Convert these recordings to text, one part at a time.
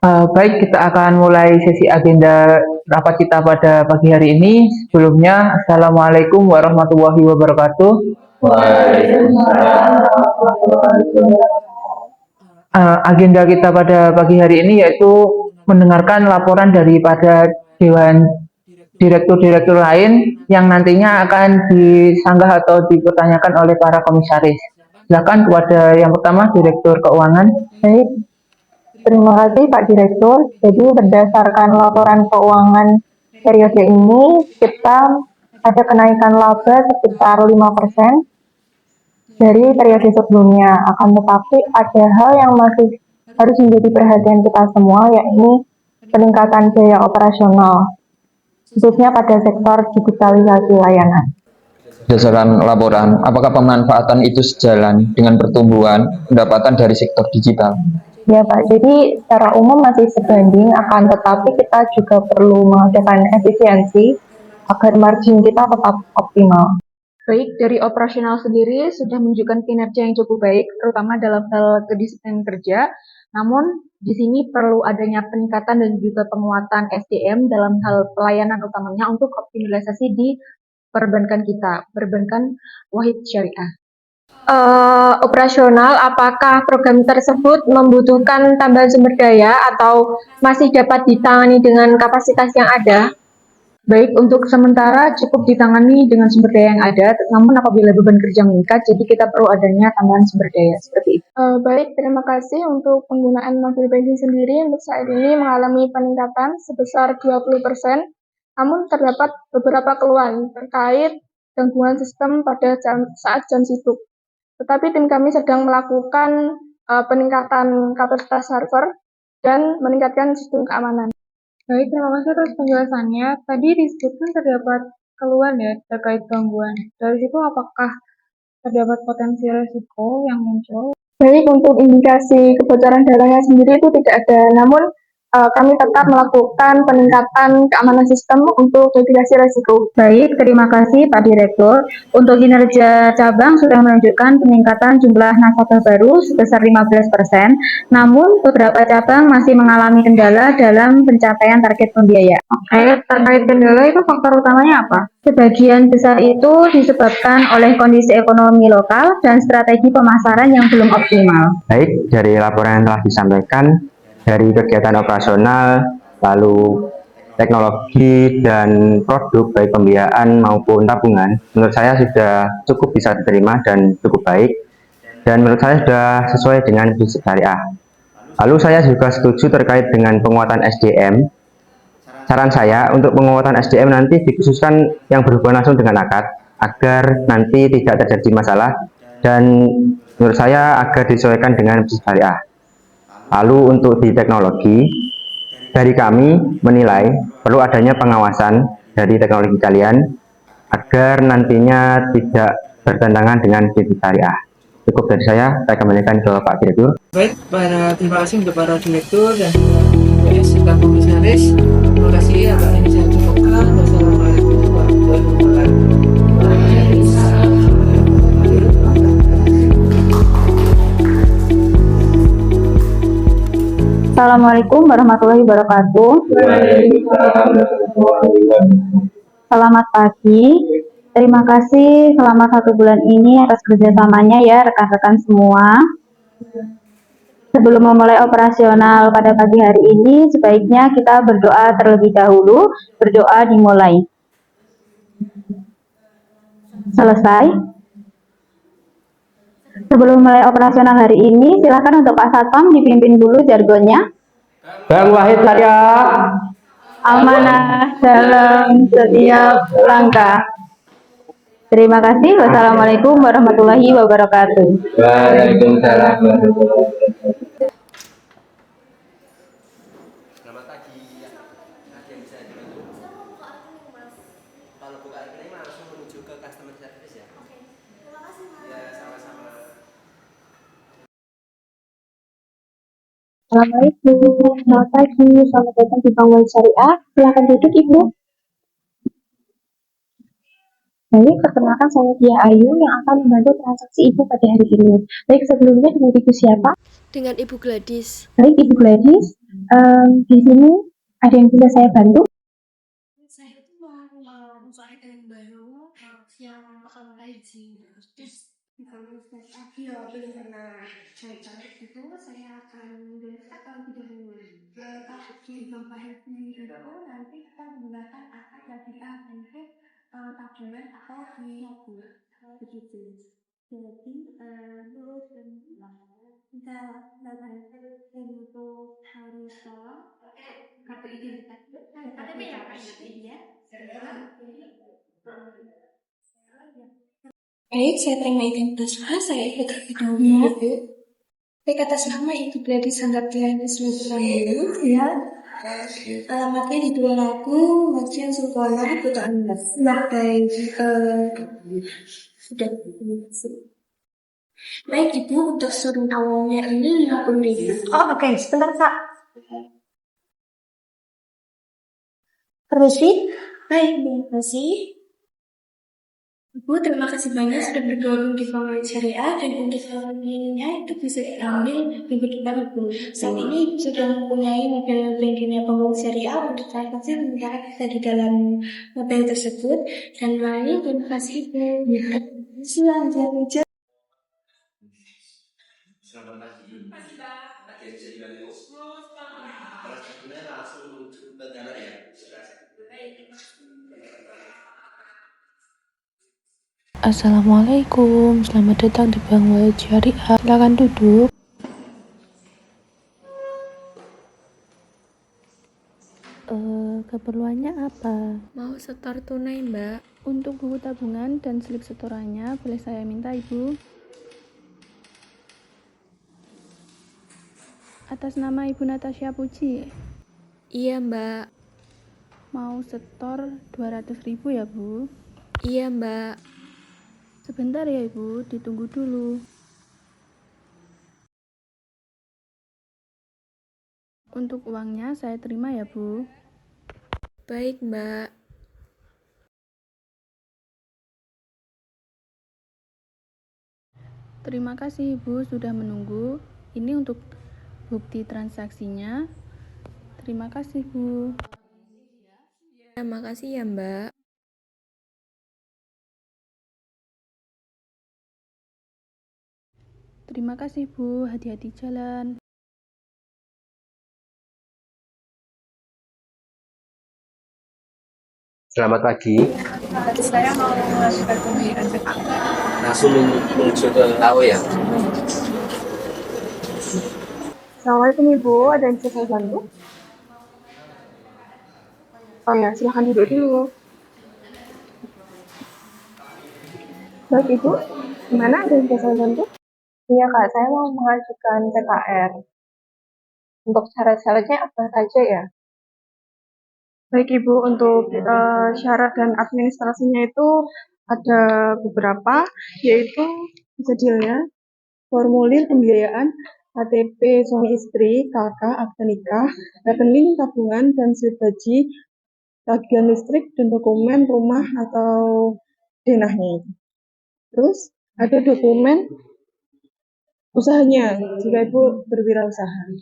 Baik, kita akan mulai sesi agenda rapat kita pada pagi hari ini. Sebelumnya, Assalamualaikum warahmatullahi wabarakatuh. Agenda kita pada pagi hari ini yaitu mendengarkan laporan daripada Dewan Direktur-Direktur lain yang nantinya akan disanggah atau dipertanyakan oleh para komisaris. Silakan kepada yang pertama, Direktur Keuangan. Baik, terima kasih Pak Direktur. Jadi berdasarkan laporan keuangan periode ini, kita ada kenaikan laba sekitar 5% dari periode sebelumnya. Akan tetapi ada hal yang masih harus menjadi perhatian kita semua, yakni peningkatan biaya operasional, khususnya pada sektor digitalisasi layanan. Berdasarkan laporan, apakah pemanfaatan itu sejalan dengan pertumbuhan pendapatan dari sektor digital? Ya Pak, jadi secara umum masih sebanding, akan tetapi kita juga perlu mengadakan efisiensi agar margin kita tetap optimal. Baik, dari operasional sendiri sudah menunjukkan kinerja yang cukup baik, terutama dalam hal kedisiplinan kerja. Namun, di sini perlu adanya peningkatan dan juga penguatan SDM dalam hal pelayanan utamanya untuk optimalisasi di perbankan kita, perbankan wahid syariah. Operasional, apakah program tersebut membutuhkan tambahan sumber daya atau masih dapat ditangani dengan kapasitas yang ada? Baik, untuk sementara cukup ditangani dengan sumber daya yang ada, namun apabila beban kerja meningkat, jadi kita perlu adanya tambahan sumber daya, seperti itu. Baik, terima kasih untuk penggunaan mobile banking sendiri untuk saat ini mengalami peningkatan sebesar 20%, namun terdapat beberapa keluhan terkait gangguan sistem pada saat jam sibuk. Tetapi tim kami sedang melakukan peningkatan kapasitas server dan meningkatkan sistem keamanan. Baik, terima kasih atas penjelasannya. Tadi disebutkan terdapat keluhan ya terkait gangguan. Dari situ apakah terdapat potensi risiko yang muncul? Baik, untuk indikasi kebocoran datanya sendiri itu tidak ada, namun kami tetap melakukan peningkatan keamanan sistem untuk mitigasi risiko. Baik, terima kasih Pak Direktur. Untuk kinerja cabang sudah menunjukkan peningkatan jumlah nasabah baru sebesar 15%, namun beberapa cabang masih mengalami kendala dalam pencapaian target pembiayaan. Oke, terkait kendala itu faktor utamanya apa? Sebagian besar itu disebabkan oleh kondisi ekonomi lokal dan strategi pemasaran yang belum optimal. Baik, dari laporan yang telah disampaikan, dari kegiatan operasional, lalu teknologi dan produk baik pembiayaan maupun tabungan, menurut saya sudah cukup bisa diterima dan cukup baik, dan menurut saya sudah sesuai dengan prinsip syariah. Lalu saya juga setuju terkait dengan penguatan SDM. Saran saya untuk penguatan SDM nanti dikhususkan yang berhubungan langsung dengan akad, agar nanti tidak terjadi masalah, dan menurut saya agar disesuaikan dengan prinsip syariah. Lalu untuk di teknologi, dari kami menilai perlu adanya pengawasan dari teknologi kalian agar nantinya tidak bertentangan dengan prinsip syariah. Cukup dari saya kembalikan ke Pak Direktur. Baik, terima kasih untuk para direktur dan serta komisaris. Terima kasih atas ini saya cukupkan. Wassalamualaikum warahmatullahi wabarakatuh. Assalamualaikum warahmatullahi wabarakatuh. Selamat pagi. Terima kasih selama 1 bulan ini atas kerjasamanya ya rekan-rekan semua. Sebelum memulai operasional pada pagi hari ini, sebaiknya kita berdoa terlebih dahulu. Berdoa dimulai. Selesai. Sebelum mulai operasional hari ini, silakan untuk Pak Satpam dipimpin dulu jargonnya. Bank Wahid Syariah, Amanah dalam setiap langkah. Terima kasih. Wassalamualaikum warahmatullahi wabarakatuh. Waalaikumsalam. Selamat pagi. Ada yang bisa dibantu? Kalau buka rekening langsung menuju ke customer service ya. Oke. Terima kasih, Mas. Ya, sama-sama. Assalamualaikum, selamat pagi, selamat datang di Bank Wahid Syariah. Silakan duduk Ibu. Baik, perkenalkan saya Tia Ayu yang akan membantu transaksi Ibu pada hari ini. Baik, sebelumnya dengan Ibu siapa? Dengan Ibu Gladys. Baik, Ibu Gladys. Di sini ada yang bisa saya bantu? Saya itu mau memulai yang baru yang IC. Terus kalau ya belum pernah coba itu saya akan belajar terlebih dahulu. Kalau di membahas itu nanti kita menggunakan apa yang kita bentuk tabungan atau di tabung begitu. Jadi terus kita belajar untuk harus kartu identitas KTP ya ya. Baik, saya terima identitas Mas, saya ikut terlebih dahulu. Baik, atas nama Ibu Gladi Sanggaptiani Sultan ya. Alamatnya di 2 Majen Sulkono, Kota Andas. Nah, baik, sudah. Baik, Ibu, untuk surun awalnya ini 50.000. Oh, oke. Sebentar, Kak. Permisi. Baik, terima kasih. Ibu, terima kasih banyak sudah bergabung di Bank Syariah dan untuk selebihnya itu bisa diambil di kita Ibu. Saat ini Ibu sudah mempunyai mobile bankingnya Bank Syariah untuk transaksi bisa di dalam mobile tersebut dan mari terima kasih Ibu. Selanjutnya. Selamat pagi. Ada yang bisa dibantu? Transaksinya langsung menuju ke dana ya. Assalamualaikum, selamat datang di Bank Wajib Syariah. Silakan duduk. Keperluannya apa? Mau setor tunai, Mbak. Untuk buku tabungan dan slip setorannya, boleh saya minta, Ibu? Atas nama Ibu Natasha Puji. Iya, Mbak. Mau setor 200.000 ya, Bu? Iya, Mbak. Sebentar ya, Ibu, ditunggu dulu. Untuk uangnya saya terima ya, Bu. Baik, Mbak. Terima kasih Ibu sudah menunggu. Ini untuk bukti transaksinya. Terima kasih, Bu. Terima kasih ya, Mbak. Terima kasih, Bu. Hati-hati jalan. Selamat pagi. Saya mau mengajukan pembayaran Jakarta. Langsung menuju ke KW ya. Assalamualaikum Ibu, ada yang bisa saya bantu? Oh ya, silahkan duduk dulu. Baik Ibu, gimana ada yang bisa saya bantu? Iya Kak, saya mau mengajukan PKR. Untuk syarat-syaratnya apa saja ya? Baik Ibu, untuk syarat dan administrasinya itu ada beberapa, yaitu jadilnya, formulir pembiayaan, KTP suami istri, kakak, akta nikah, rekening tabungan dan slip gaji, tagihan listrik dan dokumen rumah atau denahnya. Terus ada dokumen usahanya jika Ibu berwirausaha.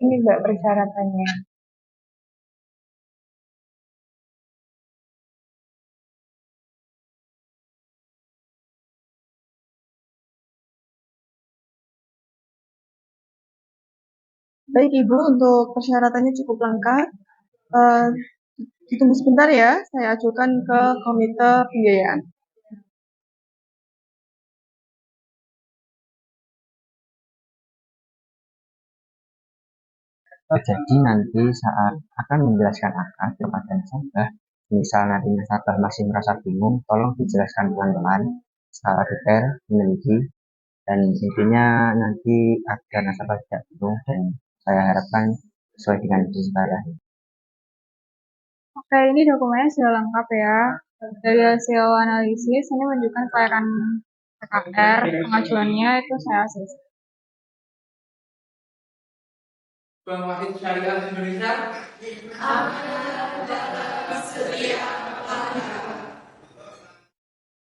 Ini Mbak persyaratannya. Baik Ibu, untuk persyaratannya cukup lengkap. Ditunggu sebentar ya, saya ajukan ke komite pembiayaan. Jadi nanti saat akan menjelaskan akad kepada nasabah, misal nanti nasabah masih merasa bingung, tolong dijelaskan pelan-pelan, secara detail, meneliti, dan intinya nanti agar nasabah tidak bingung dan saya harapkan sesuai dengan disclaimer. Oke, ini dokumennya sudah lengkap ya. Dari hasil analisis, ini menunjukkan kelayakan PKR, pengajuannya itu saya asisten. Bank Wahid Syariah Indonesia.